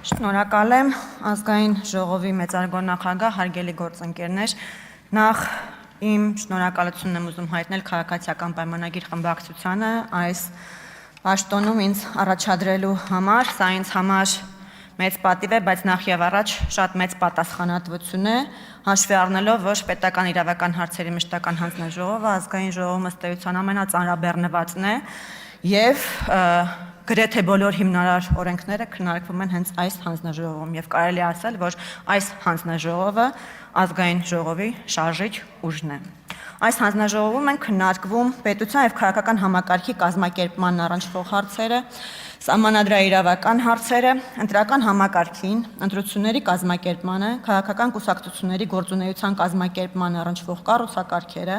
Շնորհակալ եմ ազգային ժողովի մեծարգո նախագահ, հարգելի գործընկերներ, նախ իմ շնորհակալությունն եմ ուզում հայտնել քաղաքացիական պայմանագիր խմբակցությանը այս պաշտոնում ինձ առաջադրելու համար, սա ինձ համար մեծ պատիվ է, բայց նախ եւ առաջ շատ մեծ պատասխանատվություն է, հաշվի առնելով, որ պետական իրավական հարցերի մշտական հանձնաժողովը ազգային ժողովի ըստ էության ամենածանրաբեռնվածն է եւ գրեթե բոլոր հիմնարար օրենքները քննարկվում են հենց այս հանձնաժողովում եւ կարելի է ասել, որ այս հանձնաժողովը ազգային ժողովի շարժիչ ուժն է։ Այս հանձնաժողովում են քննարկվում պետության եւ քաղաքական համակարգի կազմակերպման առնչվող հարցերը, սահմանադրաիրավական հարցերը, ընտրական համակարգին, ընտրությունների կազմակերպմանը, քաղաքական կուսակցությունների գործունեության կազմակերպման առնչվող կառուցակարգերը,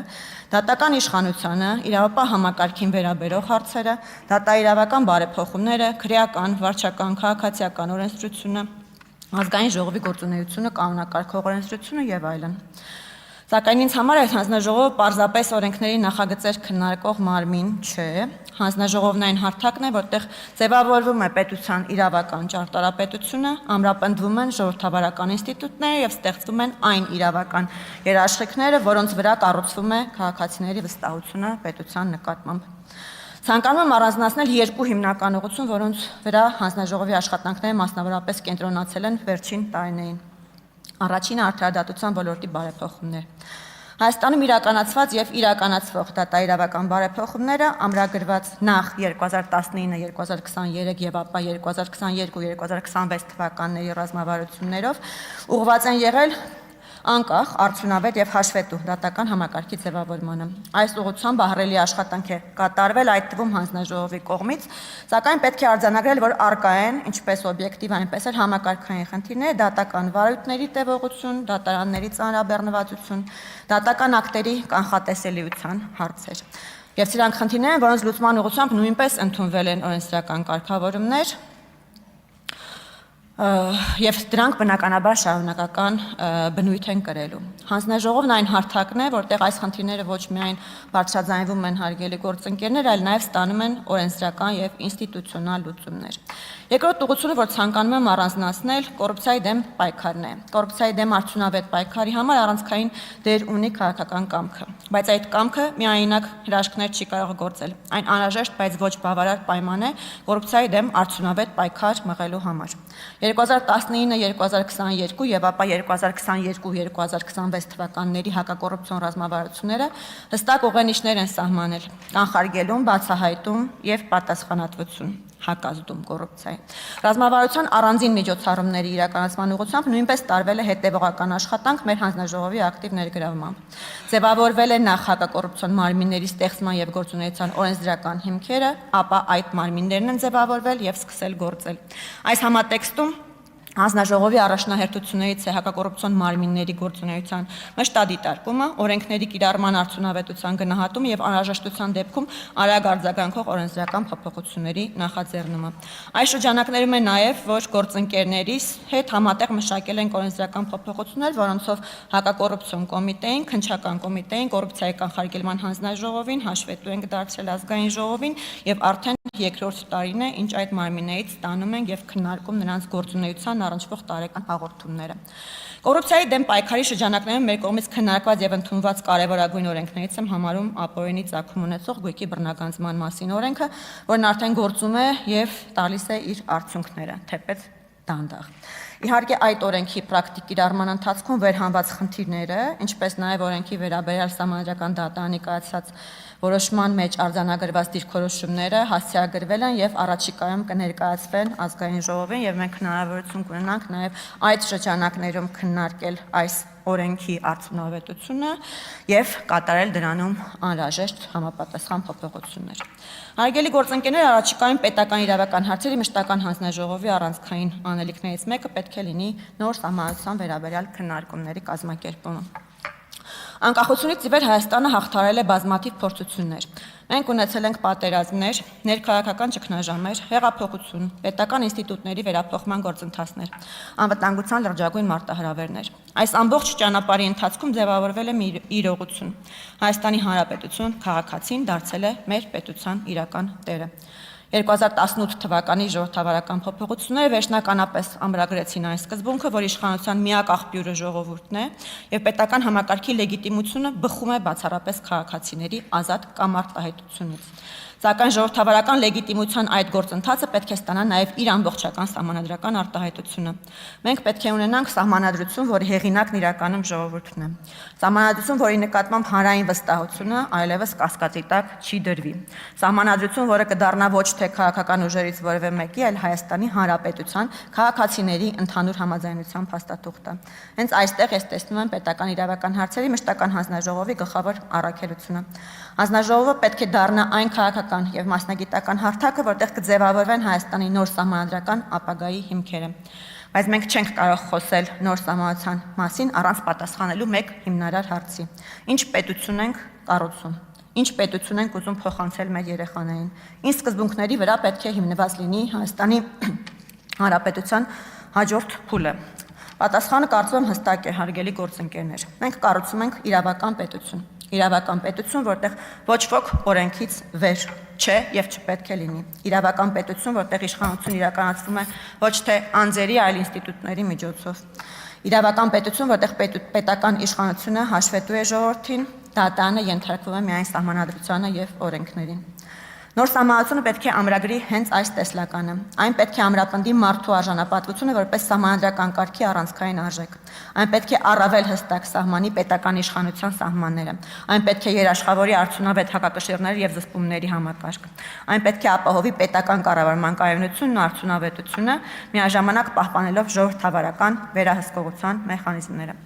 դատական իշխանությանը, իրավապահ համակարգին վերաբերող հարցերը, դատաիրավական բարեփոխումները, քրեական, վարչական, քաղաքացիական օրենսդրությունը, ազգային ժողովի գործունեությունը, կանոնակարգող օրենսդրությունը եւ այլն։ Սակայն ինձ համար այս հանձնաժողովը պարզապես օրենքների նախագծեր քննարկող մարմին չէ, հանձնաժողովն այն հարթակն է, որտեղ ձևավորվում է պետության իրավական ճարտարապետությունը, ամրապնդվում են ժողովրդավարական ինստիտուտները եւ ստեղծվում են այն իրավական երաշխիքները, որոնց վրա կառուցվում է քաղաքացիների վստահությունը պետության նկատմամբ։ Ցանկանում եմ առանձնացնել երկու հիմնական ուղղություն, որոնց վրա հանձնաժողովի աշխատանքները մասնավորապես կենտրոնացել են վերջին տարիներին։ Առաջինը արդարադատության ոլորտի բարեփոխումներ։ Հայաստանում իրականացված եւ իրականացվող դատաիրավական բարեփոխումները ամրագրված նախ 2019-2023 եւ ապա 2022-2026 թվականների ռազմավարություններով ուղղված են եղել անկախ, արդյունավետ եւ հաշվետու դատական համակարգի ձևավորմանը։ Այս ուղղությամբ ահռելի աշխատանք է կատարվել այդ թվում հանձնաժողովի կողմից, սակայն պետք է արձանագրել, որ առկա են ինչպես օբյեկտիվ, այնպես էլ համակարգային խնդիրներ, դատական վարույթների տևողություն, դատարանների ծանրաբեռնվածություն, դատական ակտերի կանխատեսելիության հարցեր։ Եվ սրանք խնդիրներ են, որոնց լուծման ուղղությամբ նույնպես ընդունվել են օրենսդրական կարգավորումներ, եւ դրանք բնականաբար շարունակական բնույթ են կրելու։ Հանձնաժողովն այն հարթակն է, որտեղ այս խնդիրները ոչ միայն բարձրաձայնվում են հարգելի գործընկերներ, այլ նաեւ ստանում են օրենսդրական եւ ինստիտուցիոնալ լուծումներ։ Երկրորդ ուղղությունը, որ ցանկանում եմ առանձնացնել, կոռուպցիայի դեմ պայքարն է։ Կոռուպցիայի դեմ արդյունավետ պայքարի համար առանցքային դեր ունի քաղաքական կամքը, բայց այդ կամքը միայնակ հրաշքներ չի կարող գործել։ Այն անհրաժեշտ, բայց ոչ բավարար պայման է կոռուպցիայի դեմ արդյունավետ պայքար մղելու համար։ 2019-2022 եւ ապա 2022-2026 թվականների հակակոռուպցիոն ռազմավարությունները հստակ ուղենիշներ են սահմանել՝ կանխարգելում, բացահայտում եւ պատասխանատվություն, հակազդում կոռուպցիայի։ Ռազմավարության առանձին միջոցառումների իրականացման ուղղությամբ նույնպես տարվել է հետևողական աշխատանք մեր հանձնաժողովի ակտիվ ներգրավմամբ։ Ձևավորվել է նախ հակակոռուպցիոն մարմինների ստեղծման եւ գործունեության օրենսդրական հիմքերը, ապա այդ մարմիններն են ձևավորվել եւ սկսել գործել։ Այս համատեքստում հանձնաժողովի առաջնահերթություններից է հակակոռուպցիոն մարմինների գործունեության մշտադիտարկումը, օրենքների կիրառման արդյունավետության գնահատումը եւ անհրաժեշտության դեպքում արագ արձագանքող օրենսդրական փոփոխությունների նախաձեռնումը։ Այս շրջանակներում է նաեւ, որ գործընկերներիս հետ համատեղ մշակել են օրենսդրական փոփոխություններ, որոնցով հակակոռուպցիոն կոմիտեին, քննչական կոմիտեին, կոռուպցիայի կանխարգելման հանձնաժողովին, հաշվետու ենք դարձրել ազգային ժողովին եւ արդեն երկրորդ տարին է, ինչ այդ մարմիններից ստանում են եւ քննարկում նրանց գործունեության առնչվող տարեկան հաղորդումները։ Կոռուպցիայի դեմ պայքարի շրջանակներում մեր կողմից քննարկված եւ ընդունված կարևորագույն օրենքներից եմ համարում ապօրինի ծագում ունեցող գույքի բռնագանձման մասին օրենքը, որն արդեն գործում է եւ տալիս է իր արդյունքները, թեպետ դանդաղ։ Իհարկե այդ օրենքի պրակտիկ կիրառման ընթացքում վերհանված խնդիրները, ինչպես նաև օրենքի վերաբերյալ սահմանադրական դատարանի կայացած որոշման մեջ արձանագրված դիրքորոշումները հասցեագրվել են եւ առաջիկայում կներկայացվեն ազգային ժողովին եւ մենք հնարավորություն կունենանք նաեւ այդ շրջանակներում քննարկել այս օրենքի արդյունավետությունը եւ կատարել դրանում անհրաժեշտ համապատասխան փոփոխություններ։ Հարգելի գործընկերներ, առաջիկայում պետական իրավական հարցերի մշտական հանձնաժողովի առանցքային անելիքներից մեկը պետք է լինի նոր սահմանադրության վերաբերյալ քննարկումների կազմակերպումը։ Անկախությունից ի վեր Հայաստանը հաղթարել է բազմաթիվ փորձություններ։ Մենք ունեցել ենք պատերազմներ, ներքաղաքական ճգնաժամեր, հեղափոխություն, պետական ինստիտուտների վերափոխման գործընթացներ, անվտանգության լրջագույն մարտահրավերներ։ Այս ամբողջ ճանապարհի ընթացքում ձևավորվել է մի իրողություն։ Հայաստանի Հանրապետություն քաղաքացին դարձել է մեր պետության իրական տերը։ 2018 թվականի ժողովրդավարական փոփոխությունները վերջնականապես ամրագրեցին այն սկզբունքը, որ իշխանության միակ աղբյուրը ժողովուրդն է եւ պետական համակարգի լեգիտիմությունը բխում է բացառապես քաղաքացիների ազատ կամ արտահայտությունից։ Սակայն ժողովրդավարական լեգիտիմության այդ գործընթացը պետք է ստանա նաև իր ամբողջական սահմանադրական արտահայտությունը։ Մենք պետք է ունենանք սահմանադրություն, որի հեղինակն իրականում ժողովուրդն է։ Սահմանադրություն, որի նկատմամբ հանրային վստահությունը այլևս կասկածի տակ չի դրվի։ Սահմանադրություն, որը կդառնա ոչ թե քաղաքական ուժերից որևէ մեկի, այլ Հայաստանի Հանրապետության քաղաքացիների ընդհանուր համաձայնության փաստաթուղթը։ Հենց այստեղ ես տեսնում եմ պետական իրավական հարցերի մշտական հանձնաժողովի գլխավոր առաքելությունը։ Հանձնաժողովը պետք է դառնա այն քաղաքական եւ մասնագիտական հարթակը, որտեղ կձևավորվեն Հայաստանի նոր սահմանադրական ապագայի հիմքերը։ Բայց մենք չենք կարող խոսել նոր սահմանության մասին առանց պատասխանելու մեկ հիմնարար հարցի. ինչ պետություն ենք կառուցում, ինչ պետություն ենք ուզում փոխանցել մեր երեխաներին, ինչ սկզբունքների վրա պետք է հիմնված լինի Հայաստանի Հանրապետության հաջորդ փուլը։ Պատասխանը կարծում եմ հստակ է, հարգելի գործընկերներ։ Մենք կառուցում ենք իրավական պետություն, որտեղ ոչ ոք օրենքից վեր չէ եւ չպետք է լինի։ Իրավական պետություն, որտեղ իշխանությունը իրականացվում է ոչ թե անձերի, այլ ինստիտուտների միջոցով։ Իրավական պետություն, որտեղ պետական իշխանությունը հաշվետու է ժողովրդին, դատարանը ենթարկվում է միայն սահմանադրությանը եւ օրենքներին։ Նոր սահմանադրությունը պետք է ամրագրի հենց այս տեսլականը։ Այն պետք է ամրապնդի մարդու արժանապատվությունը որպես սահմանադրական կարգի առանցքային արժեք։ Այն պետք է առավել հստակ սահմանի պետական իշխանության սահմանները։ Այն պետք է երաշխավորի արդյունավետ հակակշիռների եւ զսպումների համակարգ։ Այն պետք է ապահովի պետական կառավարման կայունությունն ու արդյունավետությունը, միաժամանակ պահպանելով ժողովրդավարական վերահսկողության մեխանիզմները։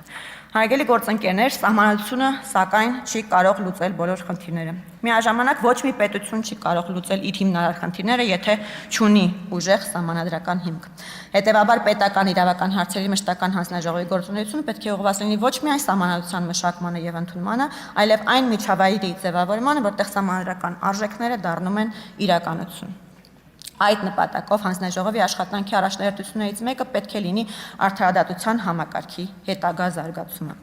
Հարգելի գործընկերներ, սահմանադրությունը սակայն չի կարող լուծել բոլոր խնդիրները։ Միաժամանակ ոչ մի պետություն չի կարող լուծել իր հիմնարար խնդիրները, եթե չունի ուժեղ սահմանադրական հիմք։ Հետևաբար պետական իրավական հարցերի մշտական հանձնաժողովի գործունեությունը պետք է ուղղված լինի ոչ միայն սահմանադրության մշակմանը եւ ընդունմանը, այլև այն միջավայրի ձևավորմանը, որտեղ սահմանադրական արժեքները դառնում են իրականություն։ Այդ նպատակով հանձնաժողովի աշխատանքի առաջնահերթություններից մեկը պետք է լինի արդարադատության համակարգի հետագա զարգացումը։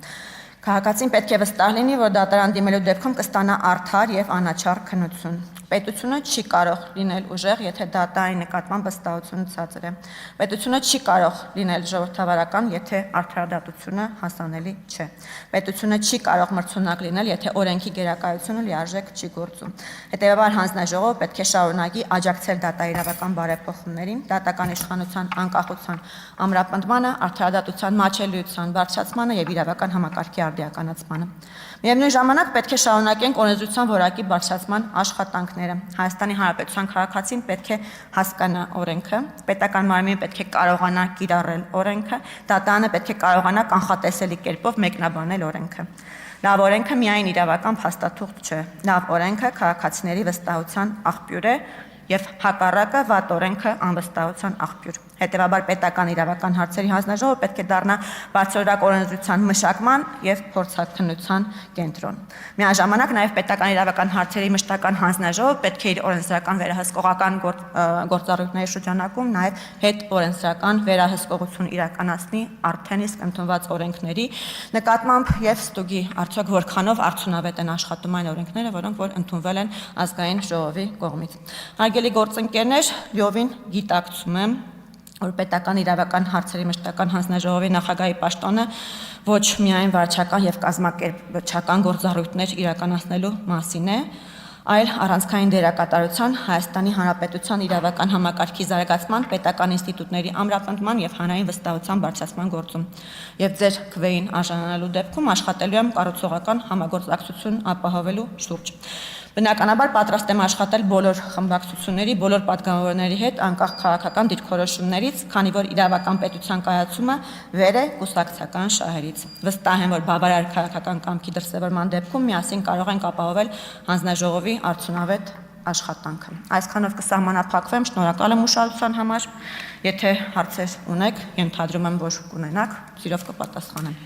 Քաղաքացին պետք է վստահ լինի, որ դատարան դիմելու դեպքում կստանա արդար եւ անաչառ քննություն։ Պետությունը չի կարող լինել ուժեղ, եթե դատարանի նկատմամբ վստահությունը ցածր է։ Պետությունը չի կարող լինել ժողովրդավարական, եթե արդարադատությունը հասանելի չէ։ Պետությունը չի կարող մրցունակ լինել, եթե օրենքի գերակայությունը լիարժեք չի գործում։ Հետևաբար հանձնաժողովը պետք է շարունակի աջակցել դատաիրավական բարեփոխումներին, դատական իշխանության անկախության ամրապնդմանը, արդարադատության մատչելիության բարձրացմանը եւ իրավական համակարգի արդիականացմանը։ Միևնույն ժամանակ պետք է շարունակենք օրենսդրության որակի բարձրացման աշխատանքները։ Հայաստանի Հանրապետության քաղաքացին պետք է հասկանա օրենքը, պետական մարմինը պետք է կարողանա կիրառել օրենքը, դատարանը պետք է կարողանա կանխատեսելի կերպով մեկնաբանել օրենքը։ Լավ օրենքը միայն իրավական փաստաթուղթ չէ։ Լավ օրենքը քաղաքացիների վստահության աղբյուր է եւ հակառակը վատ օրենքը անվստահության աղբյուր։ Հետևաբար պետական իրավական հարցերի հանձնաժողովը պետք է դառնա բարձրորակ օրենսդրության մշակման եւ փորձաքննության կենտրոն։ Միաժամանակ նաեւ պետական իրավական հարցերի մշտական հանձնաժողովը պետք է իր օրենսդրական վերահսկողական գործառույթների շրջանակում նաեւ հետ օրենսդրական վերահսկողություն իրականացնի արդեն իսկ ընդունված օրենքների նկատմամբ եւ ստուգի արդյոք որքանով արդյունավետ են աշխատում այն օրենքները, որոնք որ ընդունվել են ազգային ժողովի կողմից։ Հարգելի գործընկերներ, լիովին գիտակցում եմ, որ պետական իրավական հարցերի մշտական հանձնաժողովի նախագահի պաշտոնը ոչ միայն վարչական եւ կազմակերպչական գործառույթներ իրականացնելու մասին է, այլ առանցքային դերակատարության Հայաստանի Հանրապետության իրավական համակարգի զարգացման, պետական ինստիտուտների ամրապնդման եւ հանրային վստահության բարձրացման գործում։ Եվ ձեր քվեին արժանանալու դեպքում աշխատելու եմ կառուցողական համագործակցություն ապահովելու շուրջ։ Բնականաբար պատրաստ եմ աշխատել բոլոր խմբակցությունների, բոլոր պատգամավորների հետ, անկախ քաղաքական դիրքորոշումներից, քանի որ իրավական պետության կայացումը վեր է կուսակցական շահերից։ Վստահ եմ, որ բավարար քաղաքական կամքի դրսևորման դեպքում միասին կարող ենք ապահովել հանձնաժողովի արդյունավետ աշխատանքը։ Այսքանով կսահմանափակվեմ, շնորհակալ եմ ուշադրության համար։ Եթե հարցեր ունեք, ենթադրում եմ, որ կունենաք, սիրով կպատասխանեմ։